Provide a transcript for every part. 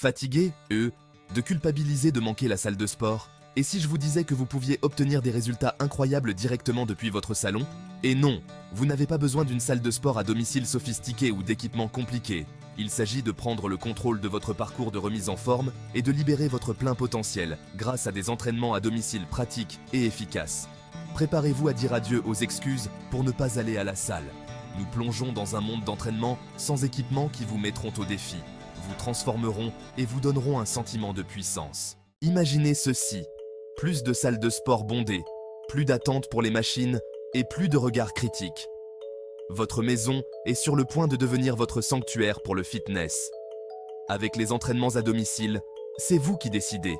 Fatigué, de culpabiliser de manquer la salle de sport? Et si je vous disais que vous pouviez obtenir des résultats incroyables directement depuis votre salon? Et non, vous n'avez pas besoin d'une salle de sport à domicile sophistiquée ou d'équipements compliqués. Il s'agit de prendre le contrôle de votre parcours de remise en forme et de libérer votre plein potentiel grâce à des entraînements à domicile pratiques et efficaces. Préparez-vous à dire adieu aux excuses pour ne pas aller à la salle. Nous plongeons dans un monde d'entraînement sans équipement qui vous mettront au défi, vous transformeront et vous donneront un sentiment de puissance. Imaginez ceci, plus de salles de sport bondées, plus d'attente pour les machines et plus de regards critiques. Votre maison est sur le point de devenir votre sanctuaire pour le fitness. Avec les entraînements à domicile, c'est vous qui décidez.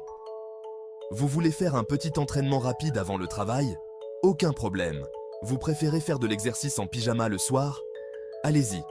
Vous voulez faire un petit entraînement rapide avant le travail? Aucun problème. Vous préférez faire de l'exercice en pyjama le soir? Allez-y.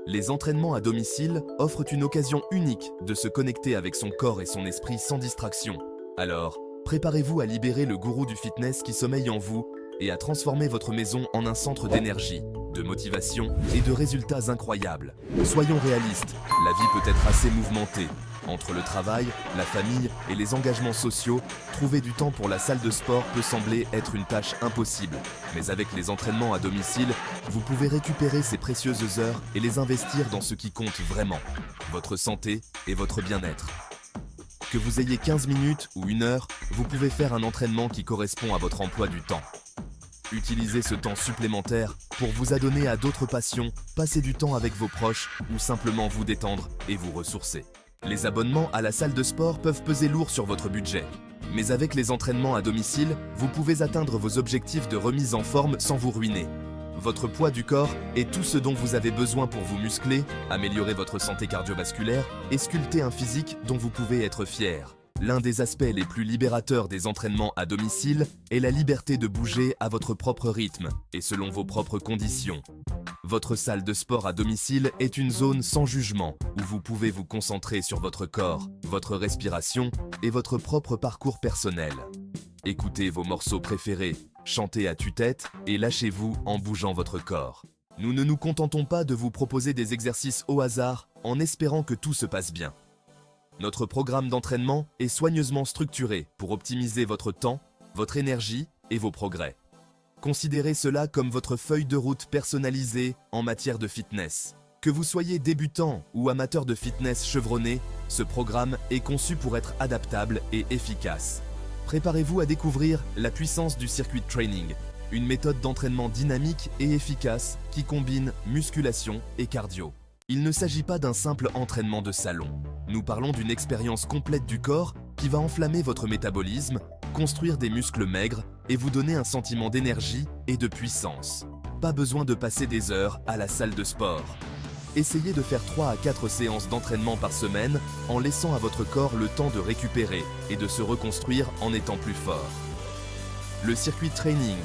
Les entraînements à domicile offrent une occasion unique de se connecter avec son corps et son esprit sans distraction. Alors, préparez-vous à libérer le gourou du fitness qui sommeille en vous et à transformer votre maison en un centre d'énergie, de motivation et de résultats incroyables. Soyons réalistes, la vie peut être assez mouvementée. Entre le travail, la famille et les engagements sociaux, trouver du temps pour la salle de sport peut sembler être une tâche impossible. Mais avec les entraînements à domicile, vous pouvez récupérer ces précieuses heures et les investir dans ce qui compte vraiment, votre santé et votre bien-être. Que vous ayez 15 minutes ou 1 heure, vous pouvez faire un entraînement qui correspond à votre emploi du temps. Utilisez ce temps supplémentaire pour vous adonner à d'autres passions, passer du temps avec vos proches ou simplement vous détendre et vous ressourcer. Les abonnements à la salle de sport peuvent peser lourd sur votre budget. Mais avec les entraînements à domicile, vous pouvez atteindre vos objectifs de remise en forme sans vous ruiner. Votre poids du corps est tout ce dont vous avez besoin pour vous muscler, améliorer votre santé cardiovasculaire et sculpter un physique dont vous pouvez être fier. L'un des aspects les plus libérateurs des entraînements à domicile est la liberté de bouger à votre propre rythme et selon vos propres conditions. Votre salle de sport à domicile est une zone sans jugement où vous pouvez vous concentrer sur votre corps, votre respiration et votre propre parcours personnel. Écoutez vos morceaux préférés, chantez à tue-tête et lâchez-vous en bougeant votre corps. Nous ne nous contentons pas de vous proposer des exercices au hasard en espérant que tout se passe bien. Notre programme d'entraînement est soigneusement structuré pour optimiser votre temps, votre énergie et vos progrès. Considérez cela comme votre feuille de route personnalisée en matière de fitness. Que vous soyez débutant ou amateur de fitness chevronné, ce programme est conçu pour être adaptable et efficace. Préparez-vous à découvrir la puissance du circuit training, une méthode d'entraînement dynamique et efficace qui combine musculation et cardio. Il ne s'agit pas d'un simple entraînement de salon. Nous parlons d'une expérience complète du corps qui va enflammer votre métabolisme, construire des muscles maigres et vous donner un sentiment d'énergie et de puissance. Pas besoin de passer des heures à la salle de sport. Essayez de faire 3 à 4 séances d'entraînement par semaine en laissant à votre corps le temps de récupérer et de se reconstruire en étant plus fort. Le circuit training,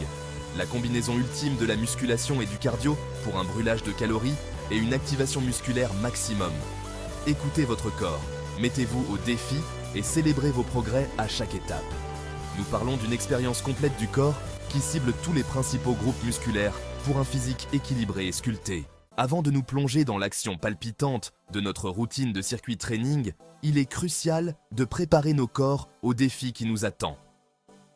la combinaison ultime de la musculation et du cardio pour un brûlage de calories et une activation musculaire maximum. Écoutez votre corps, mettez-vous au défi et célébrez vos progrès à chaque étape. Nous parlons d'une expérience complète du corps qui cible tous les principaux groupes musculaires pour un physique équilibré et sculpté. Avant de nous plonger dans l'action palpitante de notre routine de circuit training, il est crucial de préparer nos corps au défi qui nous attend.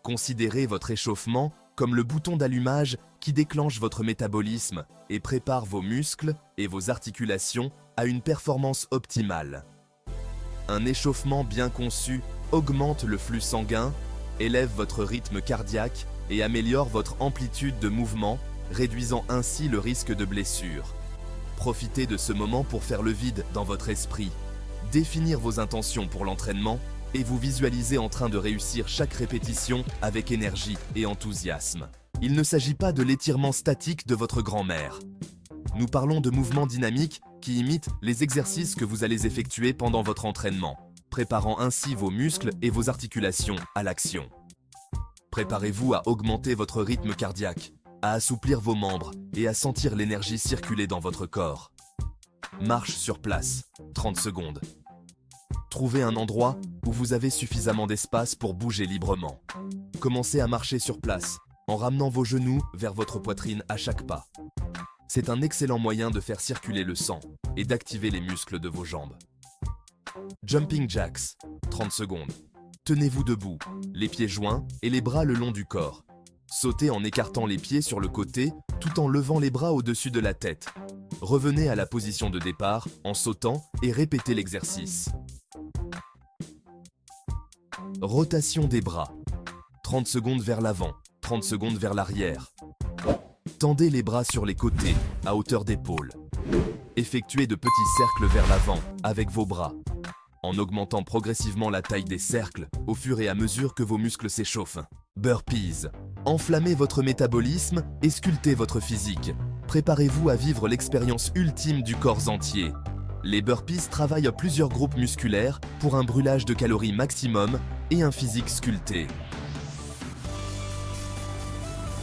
Considérez votre échauffement comme le bouton d'allumage qui déclenche votre métabolisme et prépare vos muscles et vos articulations à une performance optimale. Un échauffement bien conçu augmente le flux sanguin, élève votre rythme cardiaque et améliore votre amplitude de mouvement, réduisant ainsi le risque de blessure. Profitez de ce moment pour faire le vide dans votre esprit, définir vos intentions pour l'entraînement et vous visualiser en train de réussir chaque répétition avec énergie et enthousiasme. Il ne s'agit pas de l'étirement statique de votre grand-mère. Nous parlons de mouvements dynamiques qui imitent les exercices que vous allez effectuer pendant votre entraînement, préparant ainsi vos muscles et vos articulations à l'action. Préparez-vous à augmenter votre rythme cardiaque, à assouplir vos membres et à sentir l'énergie circuler dans votre corps. Marche sur place, 30 secondes. Trouvez un endroit où vous avez suffisamment d'espace pour bouger librement. Commencez à marcher sur place, en ramenant vos genoux vers votre poitrine à chaque pas. C'est un excellent moyen de faire circuler le sang et d'activer les muscles de vos jambes. Jumping jacks, 30 secondes. Tenez-vous debout, les pieds joints et les bras le long du corps. Sautez en écartant les pieds sur le côté tout en levant les bras au-dessus de la tête. Revenez à la position de départ en sautant et répétez l'exercice. Rotation des bras. 30 secondes vers l'avant, 30 secondes vers l'arrière. Tendez les bras sur les côtés, à hauteur d'épaule. Effectuez de petits cercles vers l'avant avec vos bras, en augmentant progressivement la taille des cercles au fur et à mesure que vos muscles s'échauffent. Burpees. Enflammez votre métabolisme et sculptez votre physique. Préparez-vous à vivre l'expérience ultime du corps entier. Les burpees travaillent plusieurs groupes musculaires pour un brûlage de calories maximum et un physique sculpté.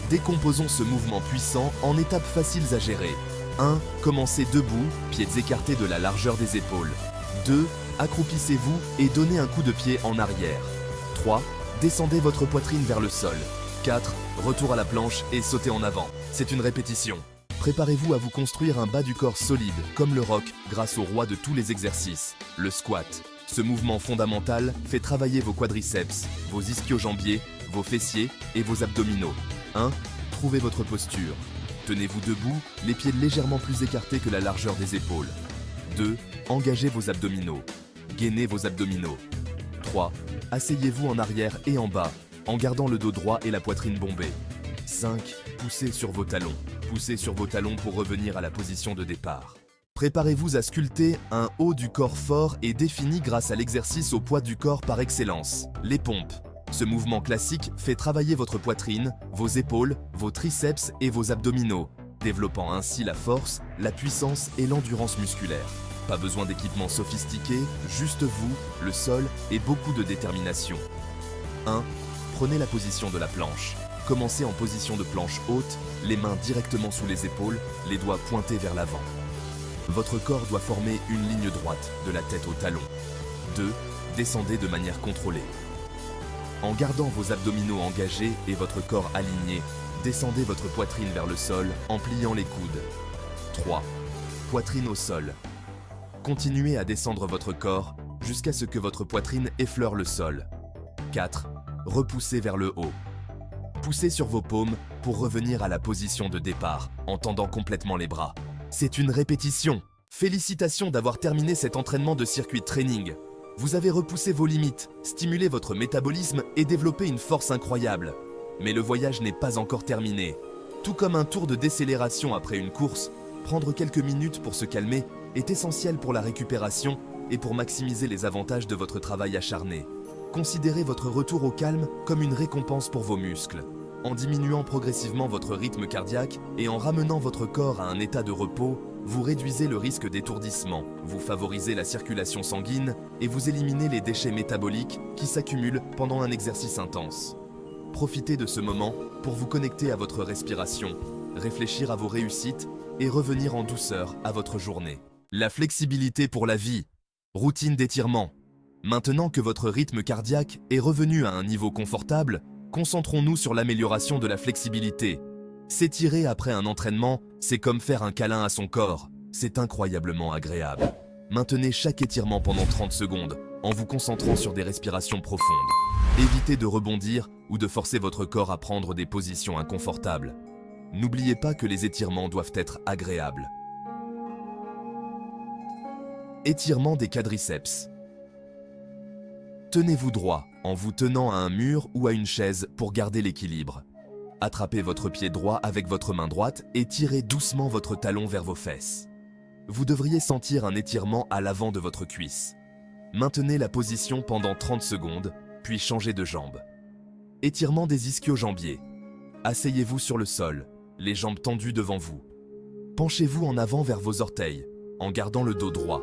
Décomposons ce mouvement puissant en étapes faciles à gérer. 1. Commencez debout, pieds écartés de la largeur des épaules. 2. Accroupissez-vous et donnez un coup de pied en arrière. 3. Descendez votre poitrine vers le sol. 4. Retour à la planche et sautez en avant. C'est une répétition. Préparez-vous à vous construire un bas du corps solide, comme le roc, grâce au roi de tous les exercices, le squat. Ce mouvement fondamental fait travailler vos quadriceps, vos ischio-jambiers, vos fessiers et vos abdominaux. 1. Trouvez votre posture. Tenez-vous debout, les pieds légèrement plus écartés que la largeur des épaules. 2. Engagez vos abdominaux. Gainez vos abdominaux. 3. Asseyez-vous en arrière et en bas, en gardant le dos droit et la poitrine bombée. 5. Poussez sur vos talons. Poussez sur vos talons pour revenir à la position de départ. Préparez-vous à sculpter un haut du corps fort et défini grâce à l'exercice au poids du corps par excellence, les pompes. Ce mouvement classique fait travailler votre poitrine, vos épaules, vos triceps et vos abdominaux, développant ainsi la force, la puissance et l'endurance musculaire. Pas besoin d'équipement sophistiqué, juste vous, le sol et beaucoup de détermination. 1. Prenez la position de la planche. Commencez en position de planche haute, les mains directement sous les épaules, les doigts pointés vers l'avant. Votre corps doit former une ligne droite, de la tête au talon. 2. Descendez de manière contrôlée. En gardant vos abdominaux engagés et votre corps aligné, descendez votre poitrine vers le sol en pliant les coudes. 3. Poitrine au sol. Continuez à descendre votre corps jusqu'à ce que votre poitrine effleure le sol. 4. Repoussez vers le haut. Poussez sur vos paumes pour revenir à la position de départ en tendant complètement les bras. C'est une répétition. Félicitations d'avoir terminé cet entraînement de circuit training. Vous avez repoussé vos limites, stimulé votre métabolisme et développé une force incroyable. Mais le voyage n'est pas encore terminé. Tout comme un tour de décélération après une course, prendre quelques minutes pour se calmer est essentiel pour la récupération et pour maximiser les avantages de votre travail acharné. Considérez votre retour au calme comme une récompense pour vos muscles. En diminuant progressivement votre rythme cardiaque et en ramenant votre corps à un état de repos, vous réduisez le risque d'étourdissement, vous favorisez la circulation sanguine et vous éliminez les déchets métaboliques qui s'accumulent pendant un exercice intense. Profitez de ce moment pour vous connecter à votre respiration, réfléchir à vos réussites et revenir en douceur à votre journée. La flexibilité pour la vie. Routine d'étirement. Maintenant que votre rythme cardiaque est revenu à un niveau confortable, concentrons-nous sur l'amélioration de la flexibilité. S'étirer après un entraînement, c'est comme faire un câlin à son corps. C'est incroyablement agréable. Maintenez chaque étirement pendant 30 secondes, en vous concentrant sur des respirations profondes. Évitez de rebondir ou de forcer votre corps à prendre des positions inconfortables. N'oubliez pas que les étirements doivent être agréables. Étirement des quadriceps. Tenez-vous droit en vous tenant à un mur ou à une chaise pour garder l'équilibre. Attrapez votre pied droit avec votre main droite et tirez doucement votre talon vers vos fesses. Vous devriez sentir un étirement à l'avant de votre cuisse. Maintenez la position pendant 30 secondes, puis changez de jambe. Étirement des ischio-jambiers. Asseyez-vous sur le sol, les jambes tendues devant vous. Penchez-vous en avant vers vos orteils, en gardant le dos droit.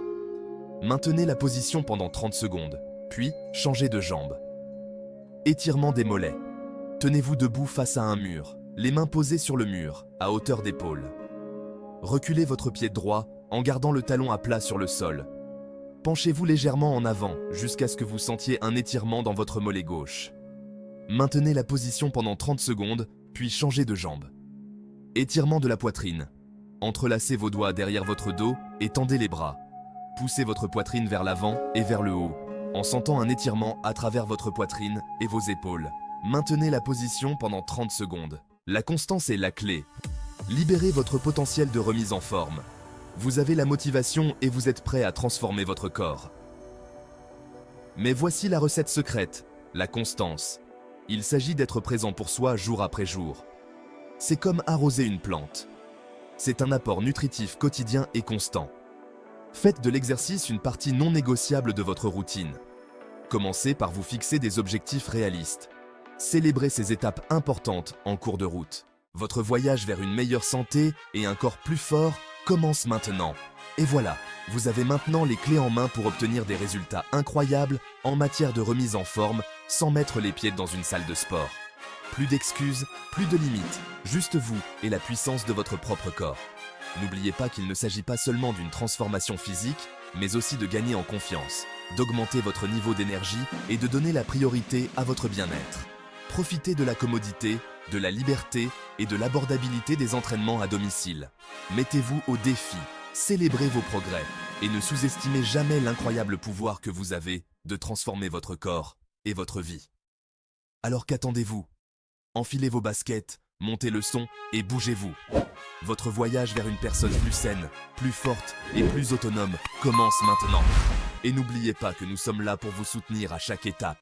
Maintenez la position pendant 30 secondes, puis changez de jambe. Étirement des mollets. Tenez-vous debout face à un mur, les mains posées sur le mur, à hauteur d'épaule. Reculez votre pied droit en gardant le talon à plat sur le sol. Penchez-vous légèrement en avant jusqu'à ce que vous sentiez un étirement dans votre mollet gauche. Maintenez la position pendant 30 secondes, puis changez de jambe. Étirement de la poitrine. Entrelacez vos doigts derrière votre dos et tendez les bras. poussez votre poitrine vers l'avant et vers le haut, en sentant un étirement à travers votre poitrine et vos épaules. Maintenez la position pendant 30 secondes. La constance est la clé. Libérez votre potentiel de remise en forme. Vous avez la motivation et vous êtes prêt à transformer votre corps. Mais voici la recette secrète, la constance. Il s'agit d'être présent pour soi jour après jour. C'est comme arroser une plante. C'est un apport nutritif quotidien et constant. Faites de l'exercice une partie non négociable de votre routine. Commencez par vous fixer des objectifs réalistes. Célébrez ces étapes importantes en cours de route. Votre voyage vers une meilleure santé et un corps plus fort commence maintenant. Et voilà, vous avez maintenant les clés en main pour obtenir des résultats incroyables en matière de remise en forme sans mettre les pieds dans une salle de sport. Plus d'excuses, plus de limites, juste vous et la puissance de votre propre corps. N'oubliez pas qu'il ne s'agit pas seulement d'une transformation physique, mais aussi de gagner en confiance, d'augmenter votre niveau d'énergie et de donner la priorité à votre bien-être. Profitez de la commodité, de la liberté et de l'abordabilité des entraînements à domicile. Mettez-vous au défi, célébrez vos progrès et ne sous-estimez jamais l'incroyable pouvoir que vous avez de transformer votre corps et votre vie. Alors qu'attendez-vous ? Enfilez vos baskets, montez le son et bougez-vous. Votre voyage vers une personne plus saine, plus forte et plus autonome commence maintenant. Et n'oubliez pas que nous sommes là pour vous soutenir à chaque étape.